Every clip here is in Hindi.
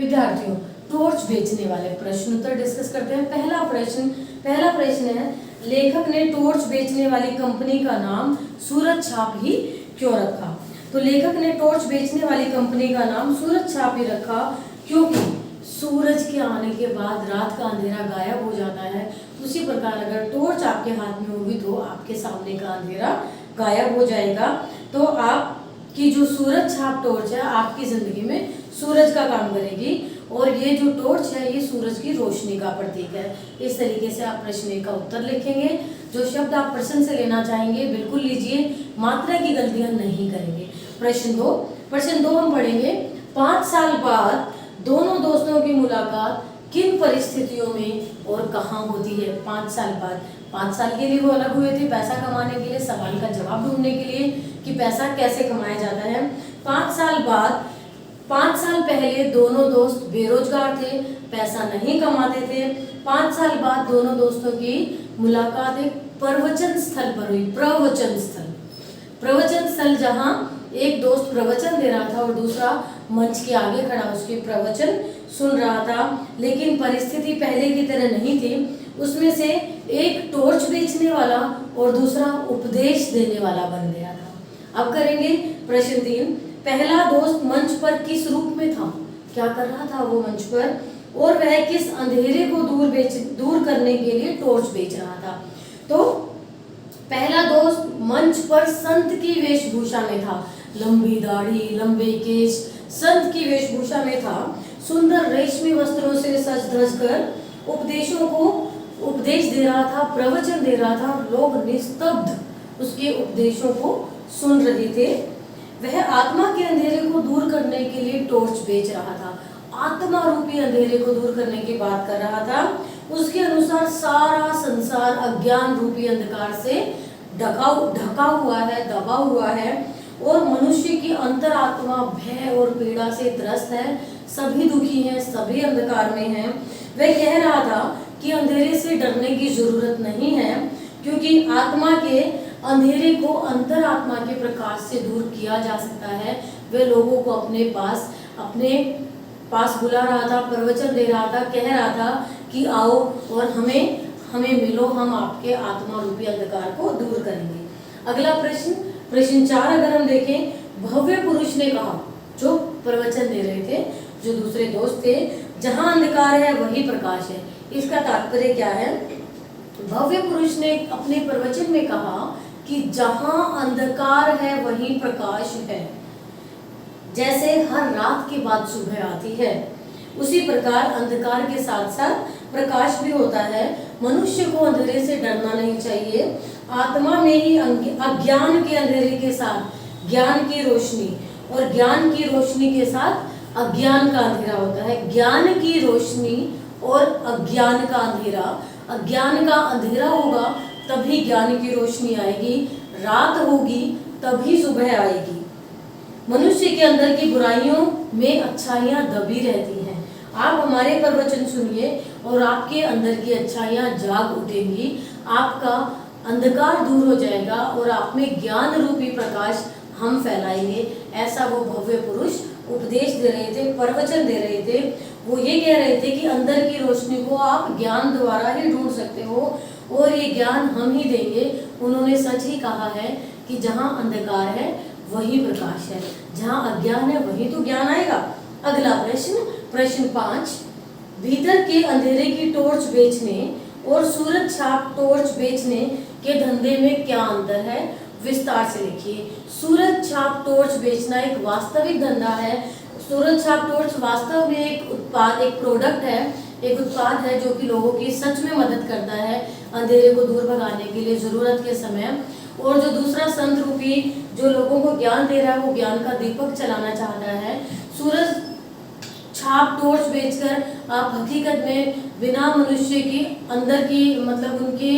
विद्यार्थियों, टॉर्च बेचने वाले प्रश्न उत्तर डिस्कस करते हैं। पहला प्रश्न है, लेखक ने टॉर्च बेचने वाली कंपनी का नाम सूरज छाप ही क्यों रखा? तो लेखक ने टॉर्च बेचने वाली कंपनी का नाम सूरज छाप ही रखा क्योंकि सूरज के आने के बाद रात का अंधेरा गायब हो जाता है। उसी प्रकार अगर टॉर्च आपके हाथ में होगी तो आपके सामने का अंधेरा गायब हो जाएगा। तो आपकी जो सूरज छाप टॉर्च है आपकी जिंदगी में सूरज का काम करेगी और ये जो टॉर्च है ये सूरज की रोशनी का प्रतीक है। इस तरीके से आप प्रश्न का उत्तर लिखेंगे। जो शब्द आप प्रश्न से लेना चाहेंगे बिल्कुल लीजिए, मात्रा की गलतियां नहीं करेंगे। प्रश्न दो हम पढ़ेंगे। 5 साल बाद दोनों दोस्तों की मुलाकात किन परिस्थितियों में और कहाँ होती है? 5 साल बाद, 5 साल के लिए वो अलग हुए थे पैसा कमाने के लिए, सवाल का जवाब ढूंढने के लिए कि पैसा कैसे कमाया जाता है। 5 साल बाद, 5 साल पहले दोनों दोस्त बेरोजगार थे, पैसा नहीं कमाते थे। 5 साल बाद दोनों दोस्तों की मुलाकात एक प्रवचन स्थल पर हुई। प्रवचन स्थल जहाँ एक दोस्त प्रवचन दे रहा था और दूसरा मंच के आगे खड़ा उसके प्रवचन सुन रहा था, लेकिन परिस्थिति पहले की तरह नहीं थी। उसमें से एक टॉर्च बेचने वाला और दूसरा उपदेश देने वाला बन गया था। अब करेंगे प्रश्न 3। पहला दोस्त मंच पर किस रूप में था? क्या कर रहा था वो मंच पर? और वह किस अंधेरे को दूर करने के लिए टॉर्च बेच रहा था? तो पहला दोस्त मंच पर संत की वेशभूषा में था, लंबी दाढ़ी, लंबे केश, संत की वेशभूषा में था। सुंदर रेशमी वस्त्रों से सज धज कर उपदेश दे रहा था, प्रवचन दे रहा था। लोग निस्तब्ध उसके उपदेशों को सुन रहे थे। वह आत्मा के अंधेरे को दूर करने के लिए टॉर्च बेच रहा था। आत्मा रूपी अंधेरे को दूर करने की बात कर रहा था। उसके अनुसार सारा संसार अज्ञान रूपी अंधकार से ढका हुआ है, दबा हुआ है और मनुष्य की अंतरात्मा भय और पीड़ा से त्रस्त है। सभी दुखी हैं, सभी अंधकार में हैं। वह कह रहा था कि अंधेरे से डरने की जरूरत नहीं है क्योंकि आत्मा के अंधेरे को अंतरात्मा के प्रकाश से दूर किया जा सकता है। वह लोगों को अपने पास बुला रहा था, प्रवचन दे रहा था, कह रहा था कि आओ और हमें मिलो, हम आपके आत्मा रूपी अंधकार को दूर करेंगे। अगला प्रश्न 4 अगर हम देखें, भव्य पुरुष ने कहा, जो प्रवचन दे रहे थे, जो दूसरे दोस्त थे, जहां अंधकार है वही प्रकाश है। इसका तात्पर्य क्या है? भव्य पुरुष ने अपने प्रवचन में कहा कि जहां अंधकार है वहीं प्रकाश है। जैसे हर रात के बाद सुबह आती है, उसी प्रकार अंधकार के साथ साथ प्रकाश भी होता है। मनुष्य को अंधेरे से डरना नहीं चाहिए। आत्मा में ही अज्ञान के अंधेरे के साथ ज्ञान की रोशनी और ज्ञान की रोशनी के साथ अज्ञान का अंधेरा होता है। ज्ञान की रोशनी और अज्ञान का अंधेरा, अज्ञान का अंधेरा होगा तभी ज्ञान की रोशनी आएगी, रात होगी तभी सुबह आएगी। मनुष्य के अंदर की बुराइयों में अच्छाइयाँ दबी रहती हैं। आप हमारे प्रवचन सुनिए और आपके अंदर की अच्छाइयाँ जाग उठेंगी, आपका अंधकार दूर हो जाएगा और आप में ज्ञान रूपी प्रकाश हम फैलाएंगे। ऐसा वो भव्य पुरुष उपदेश दे रहे थे, प्रवचन दे रहे थे। वो ये कह रहे थे कि अंदर की रोशनी को आप ज्ञान द्वारा ही ढूंढ सकते हो और ये ज्ञान हम ही देंगे। उन्होंने सच ही कहा है कि जहाँ अंधकार है वही प्रकाश है, जहाँ अज्ञान है वही तो ज्ञान आएगा। अगला प्रश्न 5। भीतर के अंधेरे की टॉर्च बेचने और सूरज छाप टॉर्च बेचने के धंधे में क्या अंतर है? विस्तार से लिखिए। सूरज छाप टॉर्च बेचना एक वास्तविक धंधा है। सूरज छाप टॉर्च वास्तव में एक प्रोडक्ट है, एक उत्पाद है जो कि लोगों की सच में मदद करता है अंधेरे को दूर भगाने के लिए जरूरत के समय। और जो दूसरा संत रूपी जो लोगों को ज्ञान दे रहा है वो ज्ञान का दीपक चलाना चाहता है। सूरज छाप टॉर्च बेचकर आप हकीकत में बिना मनुष्य की अंदर की मतलब उनकी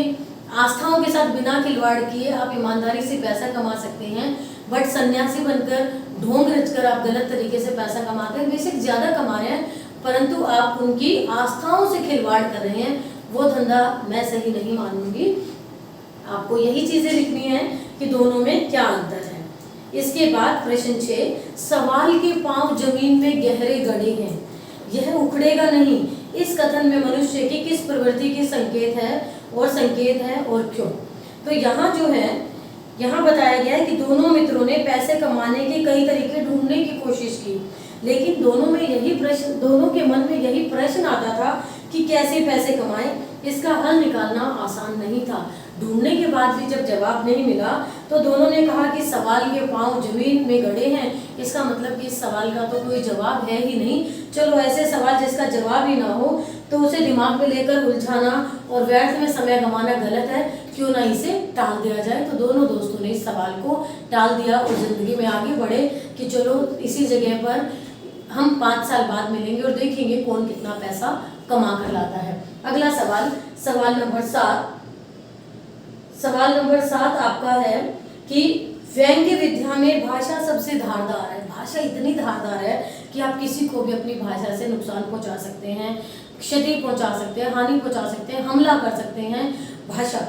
आस्थाओं के साथ बिना खिलवाड़ किए आप ईमानदारी से पैसा कमा सकते हैं। बट सन्यासी बनकर ढोंग रचकर आप गलत तरीके से पैसा कमाते हैं। बेशक ज्यादा कमा रहे हैं परंतु आप उनकी आस्थाओं से खिलवाड़ कर रहे हैं। वो धंधा मैं सही नहीं मानूंगी। आपको यही चीजें लिखनी है कि दोनों में क्या अंतर है। इसके बाद प्रश्न 6। सवाल के पांव जमीन में गहरे गड़े हैं। यह उखड़ेगा नहीं। इस कथन में मनुष्य की किस प्रवृत्ति की संकेत है और क्यों? तो यहाँ जो है, यहाँ बताया गया है कि दोनों मित्रों ने पैसे कमाने के कई तरीके ढूंढने की कोशिश की, लेकिन दोनों के मन में यही प्रश्न आता था कि कैसे पैसे कमाएं। इसका हल निकालना आसान नहीं था। ढूंढने के बाद भी जब जवाब नहीं मिला तो दोनों ने कहा कि सवाल के पांव जमीन में गड़े हैं, इसका मतलब कि इस सवाल का तो कोई जवाब है ही नहीं। चलो ऐसे सवाल जिसका जवाब ही ना हो तो उसे दिमाग में लेकर उलझाना और व्यर्थ में समय गंवाना गलत है, क्यों ना इसे टाल दिया जाए। तो दोनों दोस्तों ने इस सवाल को टाल दिया और जिंदगी में आगे बढ़े कि चलो इसी जगह पर हम 5 साल बाद मिलेंगे और देखेंगे कौन कितना पैसा कमा कर लाता है। अगला सवाल नंबर 7 आपका है कि व्यंग्य विद्या में भाषा सबसे धारदार है। भाषा इतनी धारदार है कि आप किसी को भी अपनी भाषा से नुकसान पहुंचा सकते हैं, क्षति पहुंचा सकते हैं, हानि पहुंचा सकते हैं, हमला कर सकते हैं। भाषा।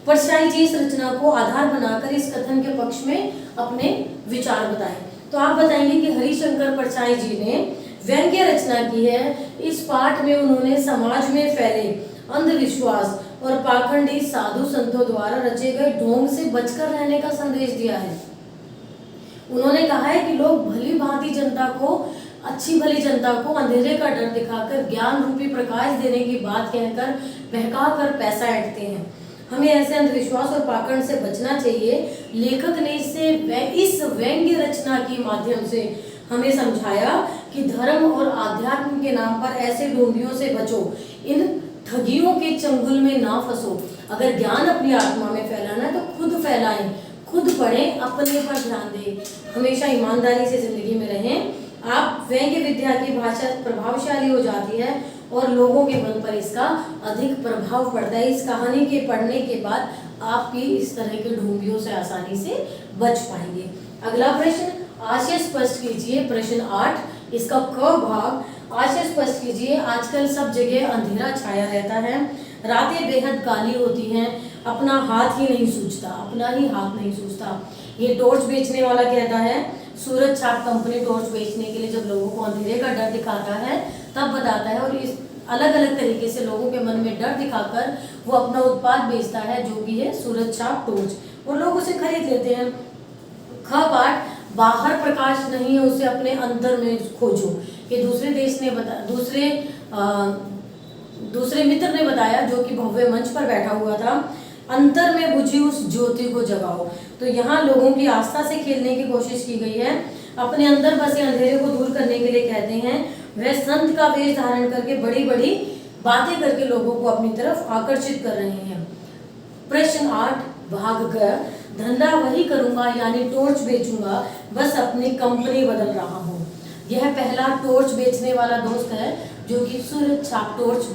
परछाई जी इस रचना को आधार बनाकर इस कथन के पक्ष में अपने विचार बताएं। तो आप बताएंगे कि हरिशंकर परछाई जी ने व्यंग्य रचना की है। इस पाठ में उन्होंने समाज में फैले अंधविश्वास और पाखंडी साधु संतों द्वारा रचे गए ढोंग से बचकर रहने का संदेश दिया है। उन्होंने कहा है कि लोग भली भांति अच्छी भली जनता को अंधेरे का डर दिखाकर ज्ञान रूपी प्रकाश देने की बात कहकर बहका कर पैसा ऐंठते हैं। हमें ऐसे अंधविश्वास और पाखंड से बचना चाहिए। लेखक ने इस व्यंग्य रचना के माध्यम से हमें समझाया कि धर्म और आध्यात्म के नाम पर ऐसे ढोंगियों से बचो, इन ठगियों के चंगुल में ना फंसो। अगर ज्ञान अपनी आत्मा में फैलाना है तो खुद फैलाएं, खुद पढ़ें, अपने पर ध्यान दें, हमेशा ईमानदारी से जिंदगी में रहें। आप व्यंग्य विद्या की भाषा प्रभावशाली हो जाती है और लोगों के मन पर इसका अधिक प्रभाव पड़ता है। इस कहानी के पढ़ने के बाद आप भी इस तरह के ढोंगियों से आसानी से बच पाएंगे। अगला प्रश्न, आशय स्पष्ट कीजिए। प्रश्न 8, इसका क भाग, आशय स्पष्ट कीजिए। आजकल सब जगह अंधेरा छाया रहता है, रातें बेहद काली होती हैं, अपना हाथ ही नहीं सूझता। ये टॉर्च बेचने वाला कहता है, सूरज छाप कंपनी टॉर्च बेचने के लिए जब लोगों को अंधेरे का डर दिखाता है तब बताता है, और इस अलग अलग तरीके से लोगों के मन में डर दिखाकर वो अपना उत्पाद बेचता है जो कि है सूरज छाप टॉर्च, और लोग उसे खरीद लेते हैं। ख पाठ, बाहर प्रकाश नहीं है उसे अपने अंदर में खोजो। ये दूसरे मित्र ने बताया जो कि भव्य मंच पर बैठा हुआ था। अंतर में बुझी उस ज्योति को जगाओ। तो यहाँ लोगों की आस्था से खेलने की कोशिश की गई है। अपने अंदर बसे अंधेरे को दूर करने के लिए कहते हैं वह संत का वेश धारण करके बड़ी बड़ी बातें करके लोगों को अपनी तरफ आकर्षित कर रहे हैं। प्रश्न 8 भाग ग, धंधा वही करूंगा यानी टॉर्च बेचूंगा, बस अपनी कंपनी बदल रहा हूँ। यह पहला टॉर्च बेचने वाला दोस्त है जो कि सूरज छाप टॉर्च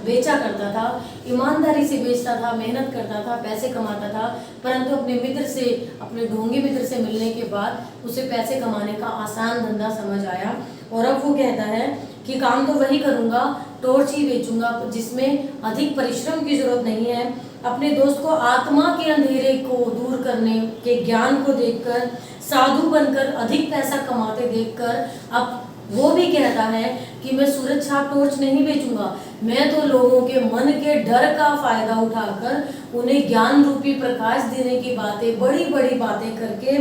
बेचा करता था, ईमानदारी से बेचता था, मेहनत करता था, पैसे कमाता था, परंतु अपने ढोंगी मित्र से मिलने के बाद उसे पैसे कमाने का आसान धंधा समझ आया, और अब वो कहता है कि काम तो वही करूंगा, टॉर्च ही बेचूंगा जिसमें अधिक परिश्रम की जरूरत नहीं है। अपने दोस्त को आत्मा के अंधेरे को दूर करने के ज्ञान को देखकर, साधु बनकर अधिक पैसा कमाते देखकर अब वो भी कहता है कि मैं सूरज छाप टॉर्च नहीं बेचूंगा, मैं तो लोगों के मन के डर का फायदा उठाकर उन्हें ज्ञान रूपी प्रकाश देने की बातें, बड़ी बड़ी बातें करके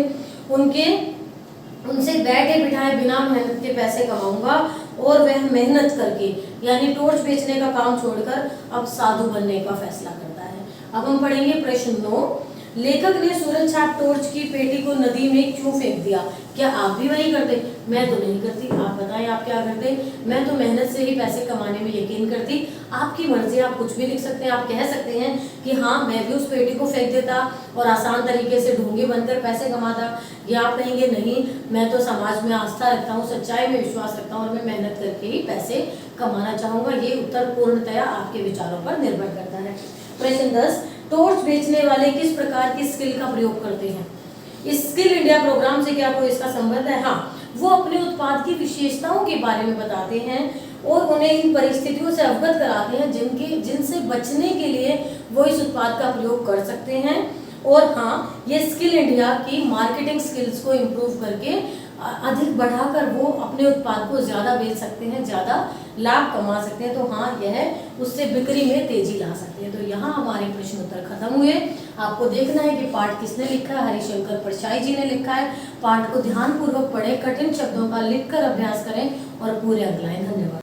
उनसे बैठे बिठाए बिना मेहनत के पैसे कमाऊंगा, और वह मेहनत करके यानी टॉर्च बेचने का काम छोड़कर अब साधु बनने का फैसला करता है। अब हम पढ़ेंगे प्रश्न 9, लेखक ने सूरज छाप टॉर्च की पेटी को नदी में क्यों फेंक दिया? क्या आप भी वही करते? मैं तो नहीं करती, आप बताएं आप क्या करते? मैं तो मेहनत से ही पैसे कमाने में यकीन करती। आपकी मर्जी, आप कुछ भी लिख सकते हैं। आप कह सकते हैं कि हाँ मैं भी उस पेटी को फेंक देता और आसान तरीके से ढोंगी बनकर पैसे कमाता, या आप कहेंगे नहीं मैं तो समाज में आस्था रखता हूँ, सच्चाई में विश्वास रखता हूँ और मैं मेहनत करके ही पैसे कमाना चाहूँगा। ये उत्तर पूर्णतया आपके विचारों पर निर्भर करता है। प्रश्न 10, टॉर्च बेचने वाले किस प्रकार की स्किल का प्रयोग करते हैं? इस स्किल इंडिया प्रोग्राम से क्या कोई इसका संबंध है? हाँ, वो अपने उत्पाद की विशेषताओं के बारे में बताते हैं और उन्हें इन परिस्थितियों से अवगत कराते हैं जिनसे बचने के लिए वो इस उत्पाद का प्रयोग कर सकते हैं। और हाँ, ये स्किल इंडिया की मार्केटिंग स्किल्स को इम्प्रूव करके अधिक बढ़ाकर वो अपने उत्पाद को ज़्यादा बेच सकते हैं, ज़्यादा लाभ कमा सकते हैं। तो हाँ, यह उससे बिक्री में तेजी ला सकते हैं। तो यहाँ हमारे प्रश्न उत्तर खत्म हुए। आपको देखना है कि पाठ किसने लिखा है। हरिशंकर परछाई जी ने लिखा है। पाठ को ध्यानपूर्वक पढ़ें, कठिन शब्दों का लिखकर अभ्यास करें और पूरे अंक लाएं। धन्यवाद।